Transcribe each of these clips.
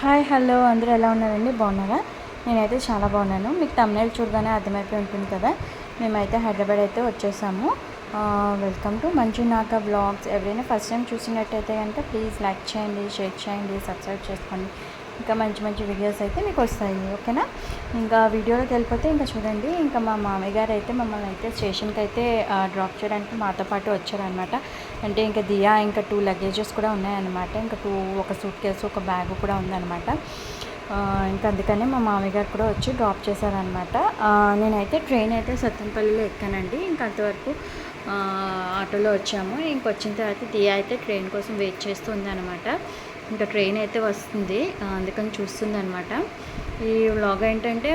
Hi hello అందరూ ఎలా ఉన్నారండి? బాగున్నారా? నేనైతే చాలా బాగున్నాను. మీకు థంబ్‌నెయిల్ చూడగానే అర్థమైపోయి ఉంటుంది కదా, మేమైతే హైదరాబాద్ అయితే వచ్చేసాము. Welcome to Manjunatha vlogs. ఎవరైనా ఫస్ట్ టైం చూసినట్టయితే కనుక ప్లీజ్ లైక్ చేయండి, షేర్ చేయండి, సబ్స్క్రైబ్ చేసుకోండి. ఇంకా మంచి మంచి వీడియోస్ అయితే మీకు వస్తాయి, ఓకేనా? ఇంకా వీడియోలోకి వెళ్ళిపోతే ఇంకా చూడండి, ఇంకా మా మామయ్య గారు అయితే మమ్మల్ని అయితే స్టేషన్కి అయితే డ్రాప్ చేయడానికి మాతో పాటు వచ్చారనమాట. అంటే ఇంకా దియా ఇంకా 2 లగేజెస్ కూడా ఉన్నాయన్నమాట. ఇంకా ఒక సూట్ కేసు, ఒక బ్యాగ్ కూడా ఉందన్నమాట. ఇంకా అందుకని మా మామయ్య గారు కూడా వచ్చి డ్రాప్ చేశారనమాట. నేనైతే ట్రైన్ అయితే సత్తెనపల్లిలో ఎక్కానండి. ఇంకా అంతవరకు ఆటోలో వచ్చాము. ఇంకొచ్చిన తర్వాత దియా అయితే ట్రైన్ కోసం వెయిట్ చేస్తూ ఉందన్నమాట. ఇంకా ట్రైన్ అయితే వస్తుంది, అందుకని చూస్తుంది అనమాట. ఈ వ్లాగ్ ఏంటంటే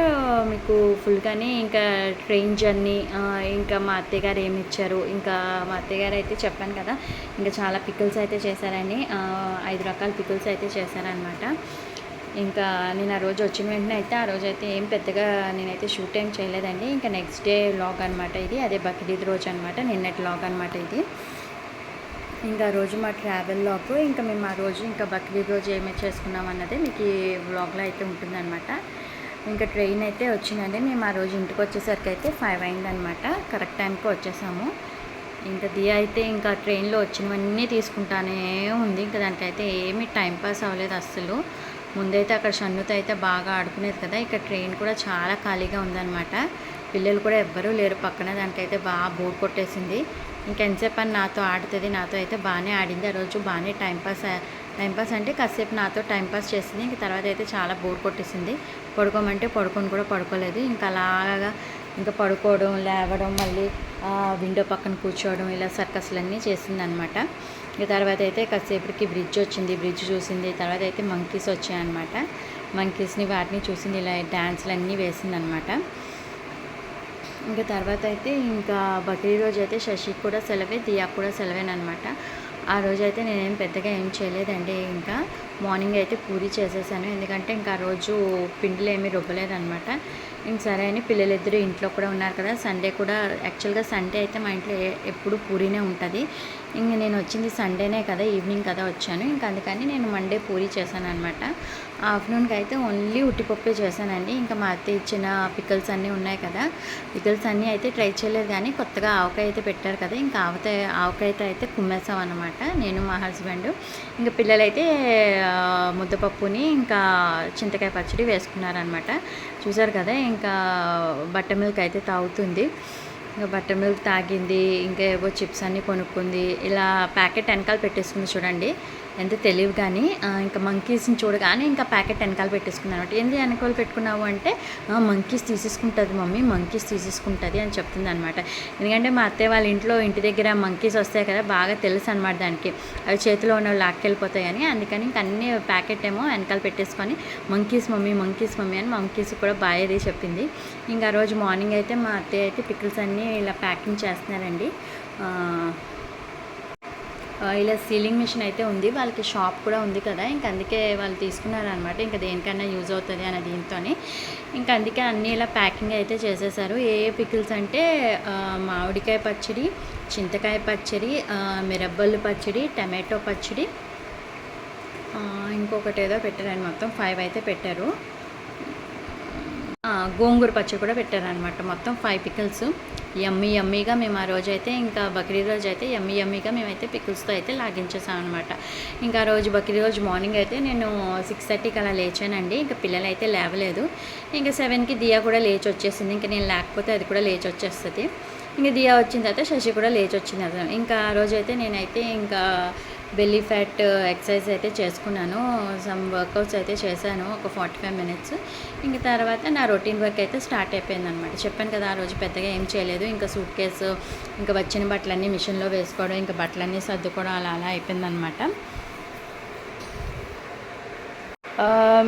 మీకు ఫుల్గానే ఇంకా ట్రైన్ జర్నీ, ఇంకా మా అత్తయ్య గారు ఏమి ఇచ్చారు, ఇంకా మా అత్తయ్య గారు అయితే చెప్పాను కదా, ఇంకా చాలా పికిల్స్ అయితే చేశారని, 5 రకాల పికిల్స్ అయితే చేశారనమాట. ఇంకా నేను ఆ రోజు వచ్చిన వెంటనే అయితే ఆ రోజు అయితే ఏం పెద్దగా నేనైతే షూట్ ఏం చేయలేదండి. ఇంకా నెక్స్ట్ డే వ్లాగ్ అనమాట ఇది. అదే బక్రీద్ రోజు అనమాట, నిన్నటి వ్లాగ్ అనమాట ఇది. ఇంకా ఆ రోజు మా ట్రావెల్ వ్లాగ్. ఇంకా మేము ఆ రోజు ఇంకా బక్రీద్ రోజు ఏమేమి చేసుకున్నాం అన్నది మీకు ఈ వ్లాగ్లో అయితే ఉంటుందన్నమాట. ఇంకా ట్రైన్ అయితే వచ్చిందండి. మేము ఆ రోజు ఇంటికి వచ్చేసరికి అయితే 5 అయిందనమాట. కరెక్ట్ టైంకి వచ్చేసాము. ఇంకా దియా అయితే ఇంకా ట్రైన్లో వచ్చినవన్నీ తీసుకుంటానే ఉంది. ఇంకా దానికైతే ఏమీ టైంపాస్ అవ్వలేదు అస్సలు. ముందైతే అక్కడ షన్నుతో అయితే బాగా ఆడుకునేది కదా, ఇక్కడ ట్రైన్ కూడా చాలా ఖాళీగా ఉందన్నమాట. పిల్లలు కూడా ఎవ్వరూ లేరు పక్కన. దానికైతే బాగా బోర్ కొట్టేసింది. ఇంకెంతసేపు అని నాతో ఆడుతుంది. నాతో అయితే బాగానే ఆడింది. ఆ రోజు బాగానే టైంపాస్ అంటే కాసేపు నాతో టైంపాస్ చేసింది. ఇంక తర్వాత అయితే చాలా బోర్ కొట్టేసింది. పడుకోమంటే పడుకొని కూడా పడుకోలేదు. ఇంకా అలాగా ఇంకా పడుకోవడం, లేవడం, మళ్ళీ విండో పక్కన కూర్చోవడం, ఇలా సర్కస్లన్నీ చేసిందనమాట. ఇంకా తర్వాత అయితే కాసేపటికి బ్రిడ్జ్ వచ్చింది, బ్రిడ్జ్ చూసింది. తర్వాత అయితే మంకీస్ వచ్చాయన్నమాట. మంకీస్ని వాటిని చూసింది, ఇలా డ్యాన్స్లు అన్నీ వేసిందనమాట. ఇంకా తర్వాత అయితే ఇంకా బక్రీద్ రోజు అయితే శశికి కూడా సెలవే, దియాకు కూడా సెలవేనమాట. ఆ రోజు అయితే నేనేం పెద్దగా ఏం చేయలేదండి. ఇంకా మార్నింగ్ అయితే పూరి చేసేసాను, ఎందుకంటే ఇంకా ఆ రోజు పిండిలు ఏమీ రుబ్బలేదనమాట. ఇంక సరే అని పిల్లలిద్దరూ ఇంట్లో కూడా ఉన్నారు కదా, సండే కూడా యాక్చువల్గా సండే అయితే మా ఇంట్లో ఎప్పుడు పూరీనే ఉంటుంది. ఇంక నేను వచ్చింది సండేనే కదా, ఈవినింగ్ కదా వచ్చాను. ఇంకా అందుకని నేను మండే పూరి చేశాను అనమాట. ఆఫ్టర్నూన్కి అయితే ఓన్లీ ఉట్టిపప్పే చేశానండి. ఇంకా మా అత్త ఇచ్చిన పికల్స్ అన్నీ ఉన్నాయి కదా, పికల్స్ అన్నీ అయితే ట్రై చేయలేదు, కానీ కొత్తగా ఆవకాయ అయితే పెట్టారు కదా, ఇంకా ఆవకాయతో అయితే కుమ్మేసాం అనమాట నేను, మా హస్బెండ్. ఇంకా పిల్లలైతే ముద్దపప్పుని ఇంకా చింతకాయ పచ్చడి వేసుకున్నారనమాట. చూసారు కదా, ఇంకా బటర్ మిల్క్ అయితే తాగుతుంది. ఇంకా బటర్ మిల్క్ తాగింది. ఇంకా ఏవో చిప్స్ అన్నీ కొనుక్కుంది. ఇలా ప్యాకెట్ వెనకాల పెట్టేసుకుంది చూడండి, ఎంత తెలివి. కానీ ఇంకా మంకీస్ని చూడగానే ఇంకా ప్యాకెట్ వెనకాల పెట్టేసుకున్నాను అనమాట. ఏంది వెనకాల పెట్టుకున్నావు అంటే, మంకీస్ తీసేసుకుంటుంది మమ్మీ, మంకీస్ తీసేసుకుంటుంది అని చెప్తుంది అనమాట. ఎందుకంటే మా అత్తయ్య వాళ్ళ ఇంటి దగ్గర మంకీస్ వస్తాయి కదా, బాగా తెలుసు అనమాట దానికి, అవి చేతిలో ఉన్న లాక్కెళ్ళిపోతాయి అని. అందుకని ఇంక అన్ని ప్యాకెట్ ఏమో వెనకాల పెట్టేసుకొని మంకీస్ మమ్మీ, మంకీస్ మమ్మీ అని మంకీస్ కూడా బాగా అది చెప్పింది. ఇంకా రోజు మార్నింగ్ అయితే మా అత్తయ్య అయితే పికిల్స్ అన్నీ ఇలా ప్యాకింగ్ చేస్తున్నారండి. ఇలా సీలింగ్ మిషన్ అయితే ఉంది, వాళ్ళకి షాప్ కూడా ఉంది కదా, ఇంకా అందుకే వాళ్ళు తీసుకున్నారనమాట. ఇంకా దేనికైనా యూజ్ అవుతుంది అనే దీంతో ఇంకా అందుకే అన్నీ ఇలా ప్యాకింగ్ అయితే చేసేసారు. ఏ పికిల్స్ అంటే మామిడికాయ పచ్చడి, చింతకాయ పచ్చడి, మిరబ్బలు పచ్చడి, టమాటో పచ్చడి, ఇంకొకటి ఏదో పెట్టారని, మొత్తం 5 అయితే పెట్టారు. గోంగూర పచ్చడి కూడా పెట్టారనమాట. మొత్తం 5 పికిల్స్. యమ్మీగా మేము ఆ రోజైతే ఇంకా బక్రీద్ రోజు అయితే యమ్మీగా మేమైతే పికిల్స్తో అయితే లాగించేసాం అనమాట. ఇంకా ఆ రోజు బక్రీద్ రోజు మార్నింగ్ అయితే నేను 6:30కి అలా లేచానండి. ఇంకా పిల్లలు అయితే లేవలేదు. ఇంకా 7కి దియా కూడా లేచి వచ్చేసింది. ఇంకా నేను లేకపోతే అది కూడా లేచి వచ్చేస్తుంది. ఇంకా దియా వచ్చిన తర్వాత శశి కూడా లేచి వచ్చింది అసలు. ఇంకా ఆ రోజైతే నేనైతే ఇంకా బెల్లీ ఫ్యాట్ ఎక్సర్సైజ్ అయితే చేసుకున్నాను. సమ్ వర్కౌట్స్ అయితే చేశాను ఒక 45 మినిట్స్. ఇంక తర్వాత నా రొటీన్ వర్క్ అయితే స్టార్ట్ అయిపోయింది అనమాట. చెప్పాను కదా, ఆ రోజు పెద్దగా ఏం చేయలేదు. ఇంకా సూట్ కేసు, ఇంకా వచ్చిన బట్టలన్నీ మిషన్లో వేసుకోవడం, ఇంకా బట్టలన్నీ సర్దుకోవడం, అలా అయిపోయిందనమాట.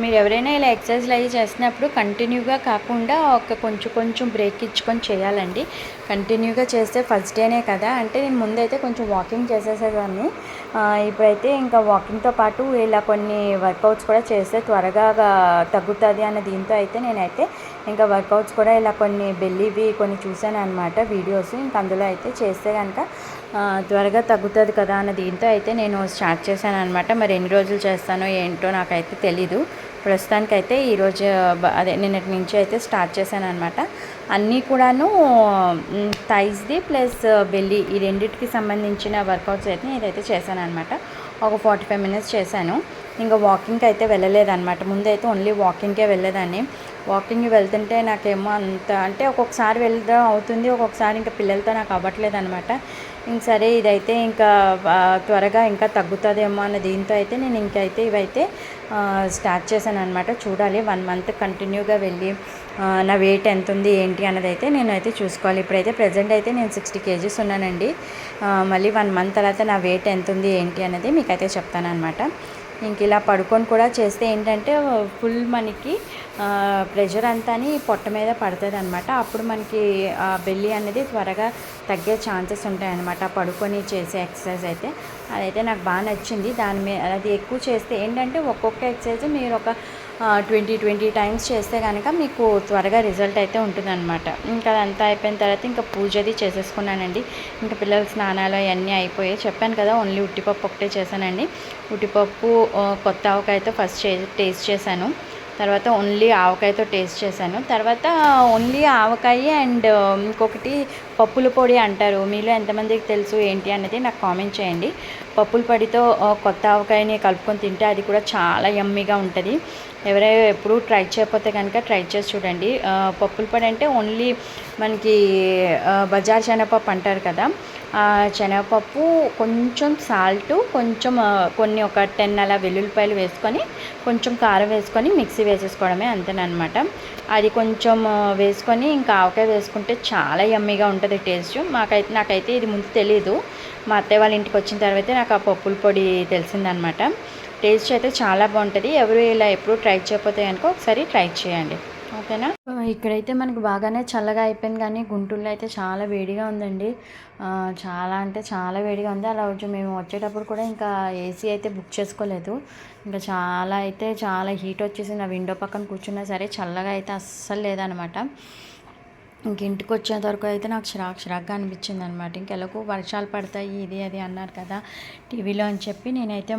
మీరు ఎవరైనా ఇలా ఎక్సర్సైజ్లు అవి చేసినప్పుడు కంటిన్యూగా కాకుండా ఒక కొంచెం బ్రేక్ ఇచ్చుకొని చేయాలండి. కంటిన్యూగా చేస్తే ఫస్ట్ డేనే కదా, అంటే నేను ముందైతే కొంచెం వాకింగ్ చేసేసేదాన్ని. ఇప్పుడైతే ఇంకా వాకింగ్తో పాటు ఇలా కొన్ని వర్కౌట్స్ కూడా చేస్తే త్వరగా తగ్గుతుంది అన్న దీంతో అయితే నేనైతే ఇంకా వర్కౌట్స్ కూడా ఇలా కొన్ని బెల్లీవి కొన్ని చూశాను అనమాట వీడియోస్. ఇంకా అందులో అయితే చేస్తే కనుక త్వరగా తగ్గుతుంది కదా అన్న దీంతో అయితే నేను స్టార్ట్ చేశాను అనమాట. మరి ఎన్ని రోజులు చేస్తానో ఏంటో నాకైతే తెలీదు, ప్రస్తుతానికైతే ఈరోజు అదే నిన్నటి నుంచి అయితే స్టార్ట్ చేశాను అనమాట. అన్నీ కూడాను థైస్ది ప్లస్ బెల్లీ ఈ రెండింటికి సంబంధించిన వర్కౌట్స్ అయితే నేనైతే చేశాను అనమాట. ఒక 45 మినిట్స్ చేశాను. ఇంకా వాకింగ్కి అయితే వెళ్ళలేదన్నమాట. ముందైతే ఓన్లీ వాకింగ్కే వెళ్ళేదాన్ని. వాకింగ్ వెళ్తుంటే నాకేమో అంత అంటే ఒక్కొక్కసారి వెళ్ళడం అవుతుంది, ఒక్కొక్కసారి ఇంకా పిల్లలతో నాకు అవ్వట్లేదు అనమాట. ఇంక సరే ఇదైతే ఇంకా త్వరగా ఇంకా తగ్గుతుందేమో అన్న దీంతో అయితే నేను ఇంకైతే ఇవైతే స్టార్ట్ చేశాను అనమాట. చూడాలి 1 మంత్ కంటిన్యూగా వెళ్ళి నా వెయిట్ ఎంత ఉంది ఏంటి అన్నది అయితే నేనైతే చూసుకోవాలి. ఇప్పుడైతే ప్రజెంట్ అయితే నేను 60 kgs ఉన్నానండి. మళ్ళీ 1 మంత్ తర్వాత నా వెయిట్ ఎంత ఉంది ఏంటి అన్నది మీకైతే చెప్తాను అనమాట. ఇంక ఇలా పడుకొని కూడా చేస్తే ఏంటంటే ఫుల్ మనకి ప్రెషర్ అంతా పొట్ట మీద పడుతుంది అనమాట. అప్పుడు మనకి బెల్లీ అనేది త్వరగా తగ్గే ఛాన్సెస్ ఉంటాయన్నమాట పడుకొని చేసే ఎక్సర్సైజ్ అయితే. అదైతే నాకు బాగా నచ్చింది. దాని మీద అది ఎక్కువ చేస్తే ఏంటంటే ఒక్కొక్క ఎక్సర్సైజ్ మీరు ఒక 20 టైమ్స్ చేస్తే కనుక మీకు త్వరగా రిజల్ట్ అయితే ఉంటుందన్నమాట. ఇంకా అదంతా అయిపోయిన తర్వాత ఇంకా పూజది చేసేసుకున్నానండి. ఇంకా పిల్లల స్నానాలు అవన్నీ అయిపోయాయి. చెప్పాను కదా ఓన్లీ ఉట్టిపప్పు ఒకటే చేశానండి. ఉట్టిపప్పు కొత్త ఆవకాయతో ఫస్ట్ టేస్ట్ చేశాను. తర్వాత ఓన్లీ ఆవకాయతో టేస్ట్ చేశాను. తర్వాత ఓన్లీ ఆవకాయ అండ్ ఇంకొకటి పప్పుల పొడి అంటారు. మీలో ఎంతమందికి తెలుసు ఏంటి అన్నది నాకు కామెంట్ చేయండి. పప్పుల పొడితో కొత్త ఆవకాయని కలుపుకొని తింటే అది కూడా చాలా యమ్మీగా ఉంటుంది. ఎవరైనా ఎప్పుడూ ట్రై చేయకపోతే కనుక ట్రై చేసి చూడండి. పప్పుల పొడి అంటే ఓన్లీ మనకి బజార్ శనగపప్పు అంటారు కదా, శనగపప్పు కొంచెం సాల్ట్ కొంచెం కొన్ని ఒక 10 అలా వెల్లుల్లిపాయలు వేసుకొని కొంచెం కారం వేసుకొని మిక్సీ వేసేసుకోవడమే అంతేనమాట. అది కొంచెం వేసుకొని ఇంకా ఆవకాయ వేసుకుంటే చాలా యమ్మీగా ఉంటుంది టేస్ట్. నాకైతే ఇది ముందు తెలీదు. మా అత్తయ్య వాళ్ళ ఇంటికి వచ్చిన తర్వాత నాకు ఆ పప్పుల పొడి తెలిసిందనమాట. టేస్ట్ అయితే చాలా బాగుంటుంది. ఎవరు ఇలా ఎప్పుడు ట్రై చేయకపోతే కనుక ఒకసారి ట్రై చేయండి, ఓకేనా. ఇక్కడైతే మనకు బాగానే చల్లగా అయిపోయింది, కానీ గుంటూరులో అయితే చాలా వేడిగా ఉందండి. చాలా అంటే చాలా వేడిగా ఉంది. అలా మేము వచ్చేటప్పుడు కూడా ఇంకా ఏసీ అయితే బుక్ చేసుకోలేదు. ఇంకా చాలా హీట్ వచ్చేసి నా విండో పక్కన కూర్చున్నా సరే చల్లగా అయితే అస్సలు లేదనమాట. ఇంక ఇంటికి వచ్చేంత వరకు అయితే నాకు చిరాగ్గా అనిపించింది అనమాట. ఇంకెలాగో వర్షాలు పడతాయి ఇది అది అన్నారు కదా టీవీలో అని చెప్పి నేనైతే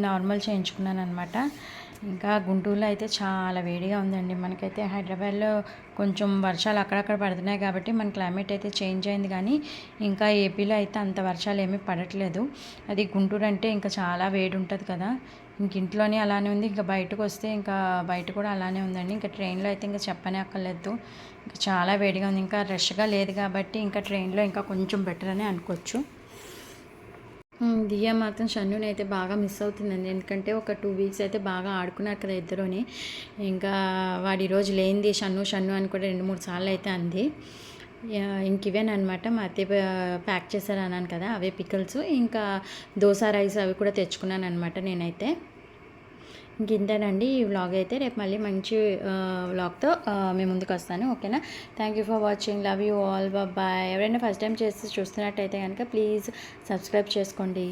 నార్మల్ చేయించుకున్నాను అనమాట. ఇంకా గుంటూరులో అయితే చాలా వేడిగా ఉందండి. మనకైతే హైదరాబాద్లో కొంచెం వర్షాలు అక్కడక్కడ పడుతున్నాయి కాబట్టి మన క్లైమేట్ అయితే చేంజ్ అయింది, కానీ ఇంకా ఏపీలో అయితే అంత వర్షాలు ఏమీ పడట్లేదు. అది గుంటూరు అంటే ఇంకా చాలా వేడి ఉంటుంది కదా. ఇంక ఇంట్లోనే అలానే ఉంది. ఇంకా బయటకు వస్తే ఇంకా బయట కూడా అలానే ఉందండి. ఇంకా ట్రైన్లో అయితే ఇంకా చెప్పనే అక్కర్లేదు. ఇంకా చాలా వేడిగా ఉంది. ఇంకా రష్గా లేదు కాబట్టి ఇంకా ట్రైన్లో ఇంకా కొంచెం బెటర్ అని అనుకోవచ్చు. దియా మాత్రం షన్నుని అయితే బాగా మిస్ అవుతుందండి. ఎందుకంటే ఒక 2 వీక్స్ అయితే బాగా ఆడుకున్నారు కదా ఇద్దరుని. ఇంకా వాడు ఈరోజు లేనిది షన్ను అని కూడా 2-3 సార్లు అయితే అంది. ఇంక ఇవేనమాట మా అత్తయ్య ప్యాక్ చేశారు అన్నాను కదా, అవే పికల్స్. ఇంకా దోశ రైస్ అవి కూడా తెచ్చుకున్నాను అనమాట నేనైతే. ఇంక ఇంతేనండి ఈ వ్లాగ్ అయితే. రేపు మళ్ళీ మంచి వ్లాగ్తో మేము ముందుకు వస్తాను, ఓకేనా. Thank you for watching. Love you all. Bye. ఎవరైనా ఫస్ట్ టైం చూస్తున్నట్టయితే కనుక ప్లీజ్ సబ్స్క్రైబ్ చేసుకోండి.